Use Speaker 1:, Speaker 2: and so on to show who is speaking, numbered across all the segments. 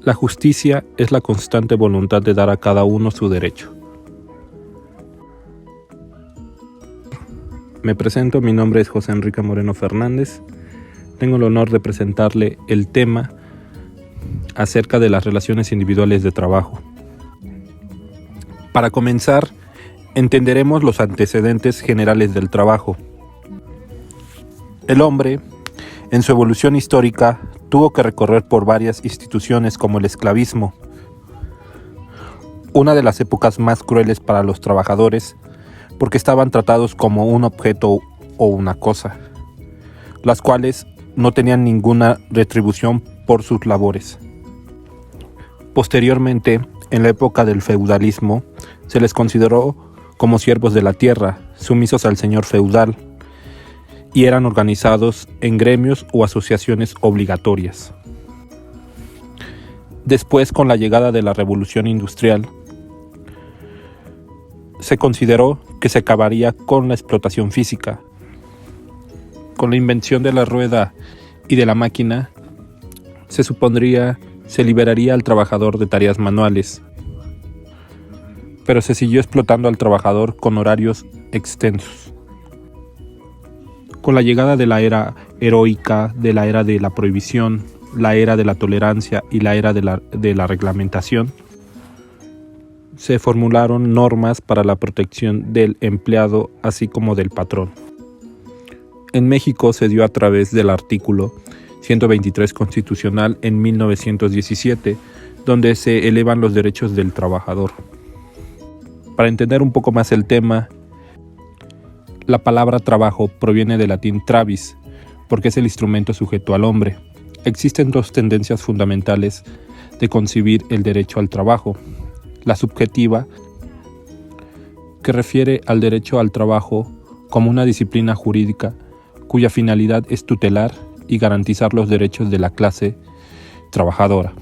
Speaker 1: La justicia es la constante voluntad de dar a cada uno su derecho. Me presento, mi nombre es José Enrique Moreno Fernández. Tengo el honor de presentarle el tema acerca de las relaciones individuales de trabajo. Para comenzar, entenderemos los antecedentes generales del trabajo. El hombre, en su evolución histórica, tuvo que recorrer por varias instituciones como el esclavismo, una de las épocas más crueles para los trabajadores, porque estaban tratados como un objeto o una cosa, las cuales no tenían ninguna retribución por sus labores. Posteriormente, en la época del feudalismo, se les consideró como siervos de la tierra, sumisos al señor feudal, y eran organizados en gremios o asociaciones obligatorias. Después, con la llegada de la Revolución Industrial, se consideró que se acabaría con la explotación física. Con la invención de la rueda y de la máquina, se liberaría al trabajador de tareas manuales, pero se siguió explotando al trabajador con horarios extensos. Con la llegada de la era heroica, de la era de la prohibición, la era de la tolerancia y la era de la reglamentación, se formularon normas para la protección del empleado así como del patrón. En México se dio a través del artículo 123 constitucional en 1917, donde se elevan los derechos del trabajador. Para entender un poco más el tema, la palabra trabajo proviene del latín travis, porque es el instrumento sujeto al hombre. Existen dos tendencias fundamentales de concebir el derecho al trabajo. La subjetiva, que refiere al derecho al trabajo como una disciplina jurídica cuya finalidad es tutelar y garantizar los derechos de la clase trabajadora.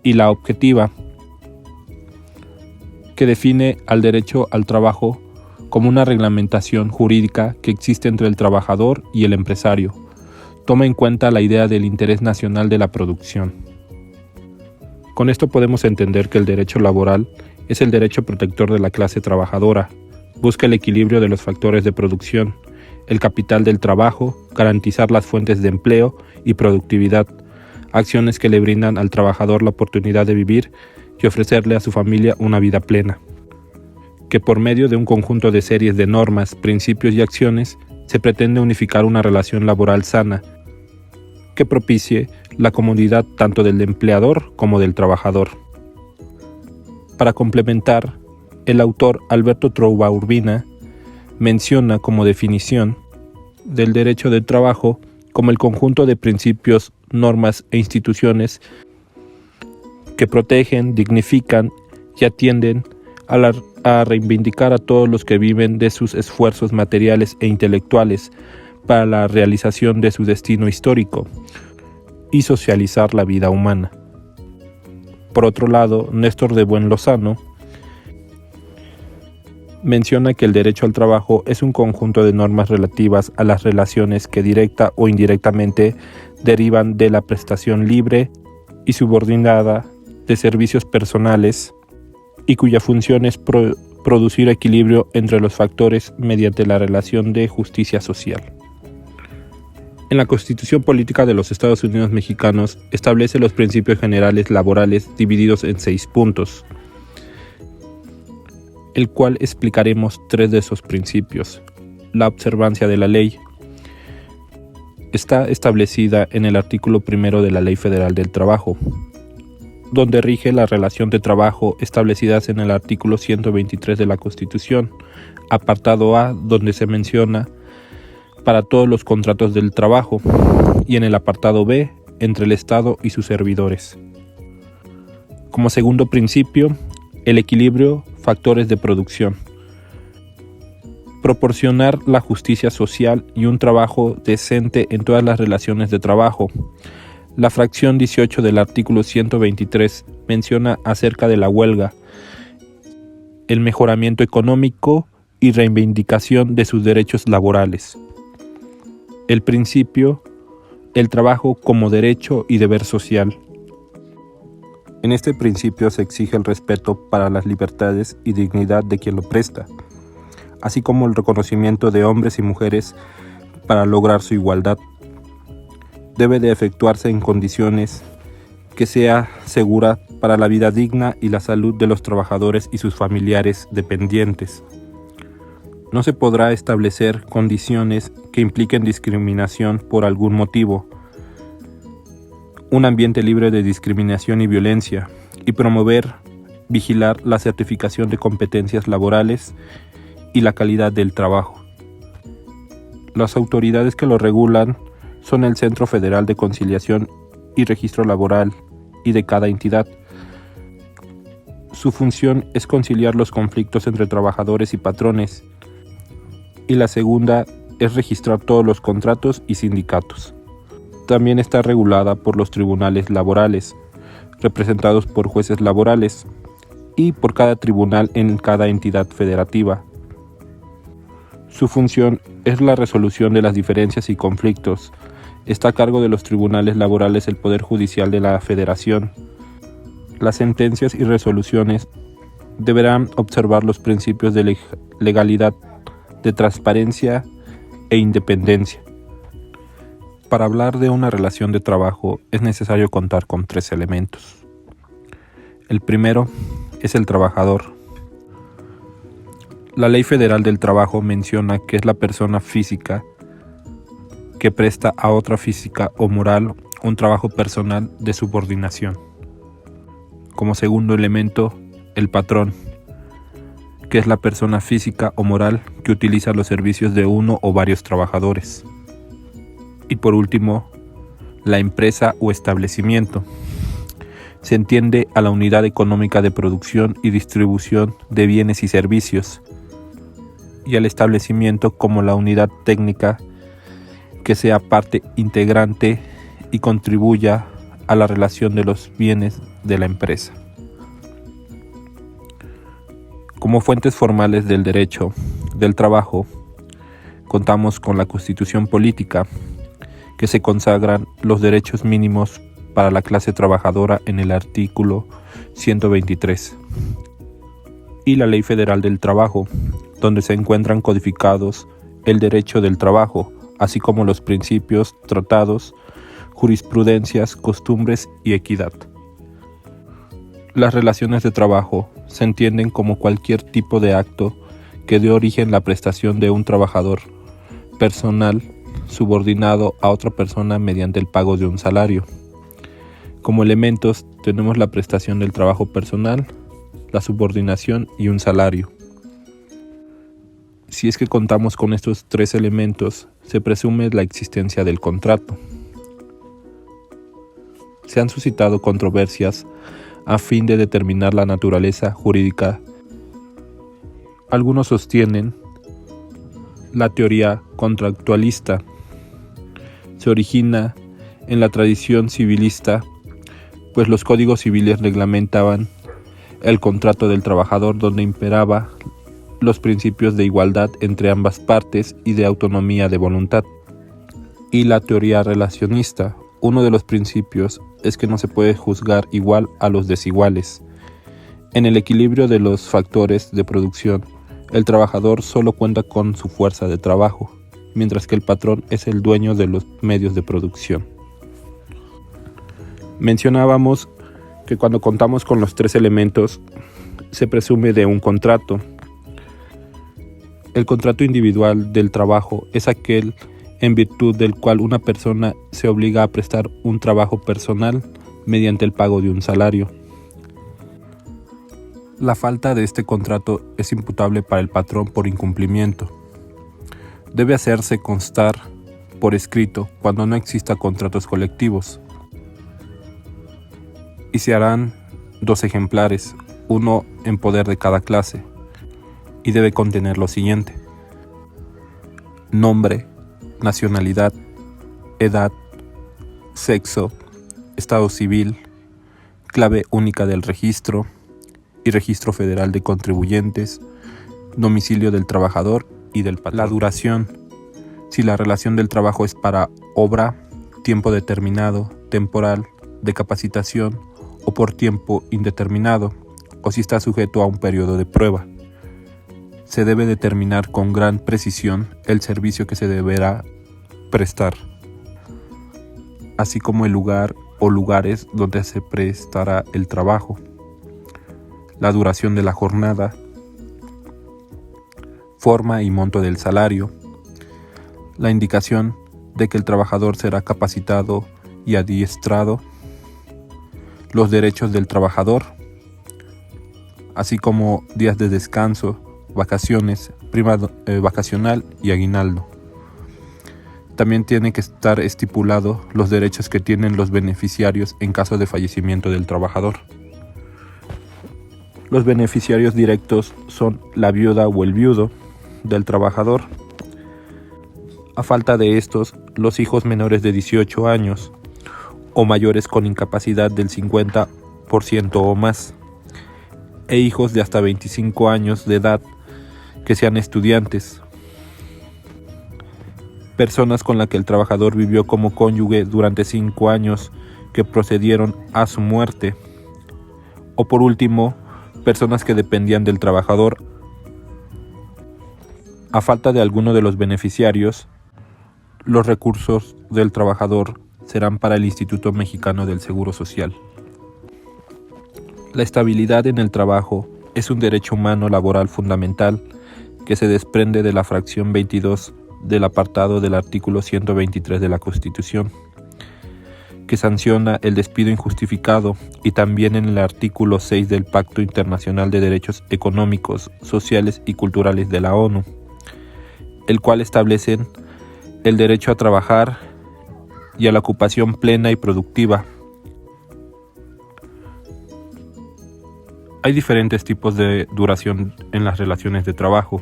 Speaker 1: Y la objetiva, que define al derecho al trabajo como una reglamentación jurídica que existe entre el trabajador y el empresario. Toma en cuenta la idea del interés nacional de la producción. Con esto podemos entender que el derecho laboral es el derecho protector de la clase trabajadora. Busca el equilibrio de los factores de producción, el capital del trabajo, garantizar las fuentes de empleo y productividad, acciones que le brindan al trabajador la oportunidad de vivir y ofrecerle a su familia una vida plena, que por medio de un conjunto de series de normas, principios y acciones se pretende unificar una relación laboral sana que propicie la comodidad tanto del empleador como del trabajador. Para complementar, el autor Alberto Trouba Urbina menciona como definición del derecho del trabajo como el conjunto de principios, normas e instituciones que protegen, dignifican y atienden a reivindicar a todos los que viven de sus esfuerzos materiales e intelectuales para la realización de su destino histórico y socializar la vida humana. Por otro lado, Néstor de Buen Lozano menciona que el derecho al trabajo es un conjunto de normas relativas a las relaciones que directa o indirectamente derivan de la prestación libre y subordinada de servicios personales y cuya función es producir equilibrio entre los factores mediante la relación de justicia social. En la Constitución Política de los Estados Unidos Mexicanos establece los principios generales laborales divididos en 6 puntos, el cual explicaremos 3 de esos principios. La observancia de la ley está establecida en el artículo 1 de la Ley Federal del Trabajo, donde rige la relación de trabajo establecidas en el artículo 123 de la Constitución, apartado A, donde se menciona para todos los contratos del trabajo, y en el apartado B, entre el Estado y sus servidores. Como segundo principio, el equilibrio, factores de producción. Proporcionar la justicia social y un trabajo decente en todas las relaciones de trabajo. La fracción 18 del artículo 123 menciona acerca de la huelga, el mejoramiento económico y reivindicación de sus derechos laborales. El principio, el trabajo como derecho y deber social. En este principio se exige el respeto para las libertades y dignidad de quien lo presta, así como el reconocimiento de hombres y mujeres para lograr su igualdad. Debe de efectuarse en condiciones que sea segura para la vida digna y la salud de los trabajadores y sus familiares dependientes. No se podrá establecer condiciones que impliquen discriminación por algún motivo, un ambiente libre de discriminación y violencia, y promover, vigilar la certificación de competencias laborales y la calidad del trabajo. Las autoridades que lo regulan son el Centro Federal de Conciliación y Registro Laboral y de cada entidad. Su función es conciliar los conflictos entre trabajadores y patrones, y la segunda es registrar todos los contratos y sindicatos. También está regulada por los tribunales laborales, representados por jueces laborales, y por cada tribunal en cada entidad federativa. Su función es la resolución de las diferencias y conflictos. Está a cargo de los tribunales laborales el Poder Judicial de la Federación. Las sentencias y resoluciones deberán observar los principios de legalidad, de transparencia e independencia. Para hablar de una relación de trabajo es necesario contar con 3 elementos. El primero es el trabajador. La Ley Federal del Trabajo menciona que es la persona física que presta a otra física o moral un trabajo personal de subordinación. Como segundo elemento, el patrón, que es la persona física o moral que utiliza los servicios de uno o varios trabajadores. Y por último, la empresa o establecimiento. Se entiende a la unidad económica de producción y distribución de bienes y servicios, y al establecimiento como la unidad técnica que sea parte integrante y contribuya a la relación de los bienes de la empresa. Como fuentes formales del derecho del trabajo, contamos con la Constitución Política, que se consagran los derechos mínimos para la clase trabajadora en el artículo 123, y la Ley Federal del Trabajo, donde se encuentran codificados el derecho del trabajo, así como los principios, tratados, jurisprudencias, costumbres y equidad. Las relaciones de trabajo se entienden como cualquier tipo de acto que dé origen a la prestación de un trabajador personal subordinado a otra persona mediante el pago de un salario. Como elementos tenemos la prestación del trabajo personal, la subordinación y un salario. Si es que contamos con estos 3 elementos, se presume la existencia del contrato. Se han suscitado controversias a fin de determinar la naturaleza jurídica. Algunos sostienen la teoría contractualista. Se origina en la tradición civilista, pues los códigos civiles reglamentaban el contrato del trabajador, donde imperaba los principios de igualdad entre ambas partes y de autonomía de voluntad. Y la teoría relacionista, uno de los principios es que no se puede juzgar igual a los desiguales. En el equilibrio de los factores de producción, el trabajador solo cuenta con su fuerza de trabajo, mientras que el patrón es el dueño de los medios de producción. Mencionábamos que cuando contamos con los 3 elementos, se presume de un contrato. El contrato individual del trabajo es aquel en virtud del cual una persona se obliga a prestar un trabajo personal mediante el pago de un salario. La falta de este contrato es imputable para el patrón por incumplimiento. Debe hacerse constar por escrito cuando no exista contratos colectivos. Y se harán 2 ejemplares, uno en poder de cada clase, y debe contener lo siguiente: nombre, nacionalidad, edad, sexo, estado civil, clave única del registro y registro federal de contribuyentes, domicilio del trabajador y del patrón. La duración, si la relación del trabajo es para obra, tiempo determinado, temporal, de capacitación o por tiempo indeterminado, o si está sujeto a un periodo de prueba. Se debe determinar con gran precisión el servicio que se deberá prestar, así como el lugar o lugares donde se prestará el trabajo, la duración de la jornada, forma y monto del salario, la indicación de que el trabajador será capacitado y adiestrado, los derechos del trabajador, así como días de descanso, vacaciones, prima vacacional y aguinaldo. También tiene que estar estipulado los derechos que tienen los beneficiarios en caso de fallecimiento del trabajador. Los beneficiarios directos son la viuda o el viudo del trabajador. A falta de estos, los hijos menores de 18 años o mayores con incapacidad del 50% o más, e hijos de hasta 25 años de edad que sean estudiantes, personas con las que el trabajador vivió como cónyuge durante 5 años que procedieron a su muerte, o por último, personas que dependían del trabajador. A falta de alguno de los beneficiarios, los recursos del trabajador serán para el Instituto Mexicano del Seguro Social. La estabilidad en el trabajo es un derecho humano laboral fundamental que se desprende de la fracción 22 del apartado del artículo 123 de la Constitución, que sanciona el despido injustificado, y también en el artículo 6 del Pacto Internacional de Derechos Económicos, Sociales y Culturales de la ONU, el cual establecen el derecho a trabajar y a la ocupación plena y productiva. Hay diferentes tipos de duración en las relaciones de trabajo.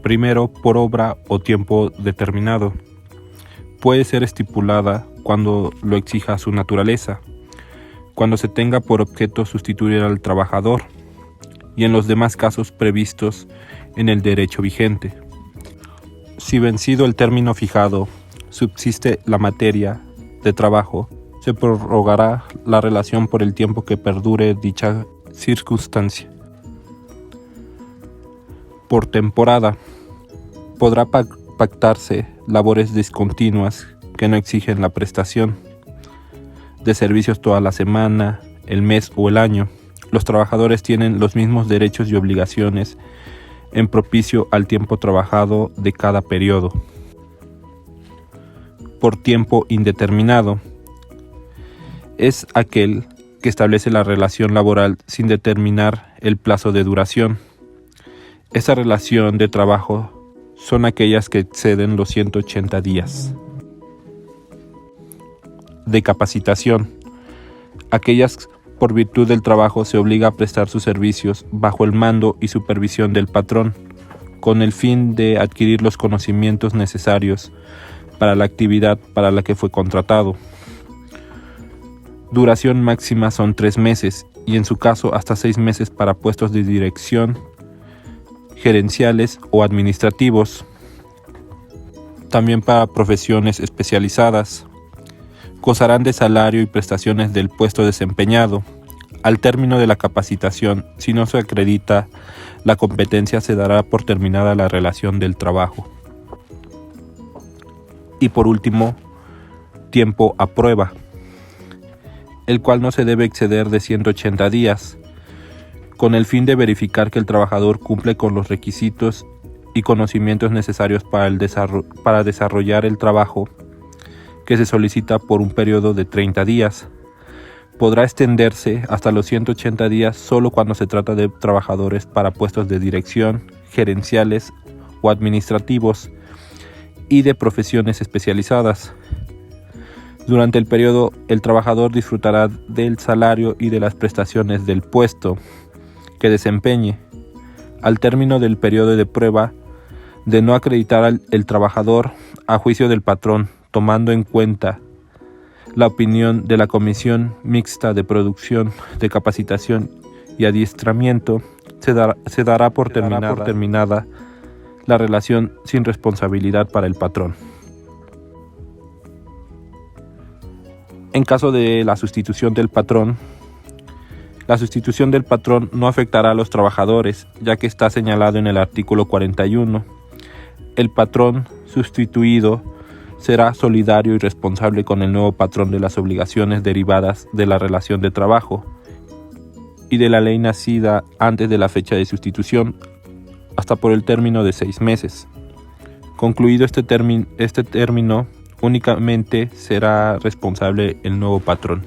Speaker 1: Primero, por obra o tiempo determinado. Puede ser estipulada cuando lo exija su naturaleza, cuando se tenga por objeto sustituir al trabajador y en los demás casos previstos en el derecho vigente. Si vencido el término fijado, subsiste la materia de trabajo, se prorrogará la relación por el tiempo que perdure dicha circunstancia. Por temporada, podrá pactarse labores discontinuas que no exigen la prestación de servicios toda la semana, el mes o el año. Los trabajadores tienen los mismos derechos y obligaciones en propicio al tiempo trabajado de cada periodo. Por tiempo indeterminado, es aquel que establece la relación laboral sin determinar el plazo de duración. Esa relación de trabajo son aquellas que exceden los 180 días. De capacitación, aquellas por virtud del trabajo se obliga a prestar sus servicios bajo el mando y supervisión del patrón, con el fin de adquirir los conocimientos necesarios para la actividad para la que fue contratado. Duración máxima son 3 meses y en su caso hasta 6 meses para puestos de dirección, gerenciales o administrativos. También para profesiones especializadas. Gozarán de salario y prestaciones del puesto desempeñado. Al término de la capacitación, si no se acredita la competencia, se dará por terminada la relación del trabajo. Y por último, tiempo a prueba, el cual no se debe exceder de 180 días, con el fin de verificar que el trabajador cumple con los requisitos y conocimientos necesarios para desarrollar el trabajo que se solicita por un periodo de 30 días. Podrá extenderse hasta los 180 días solo cuando se trata de trabajadores para puestos de dirección, gerenciales o administrativos y de profesiones especializadas. Durante el periodo, el trabajador disfrutará del salario y de las prestaciones del puesto que desempeñe. Al término del periodo de prueba, de no acreditar el trabajador a juicio del patrón, tomando en cuenta la opinión de la Comisión Mixta de Producción, de Capacitación y Adiestramiento, se dará por terminada la relación sin responsabilidad para el patrón. En caso de la sustitución del patrón no afectará a los trabajadores, ya que está señalado en el artículo 41. El patrón sustituido será solidario y responsable con el nuevo patrón de las obligaciones derivadas de la relación de trabajo y de la ley nacida antes de la fecha de sustitución, hasta por el término de 6 meses. Concluido este término, únicamente será responsable el nuevo patrón.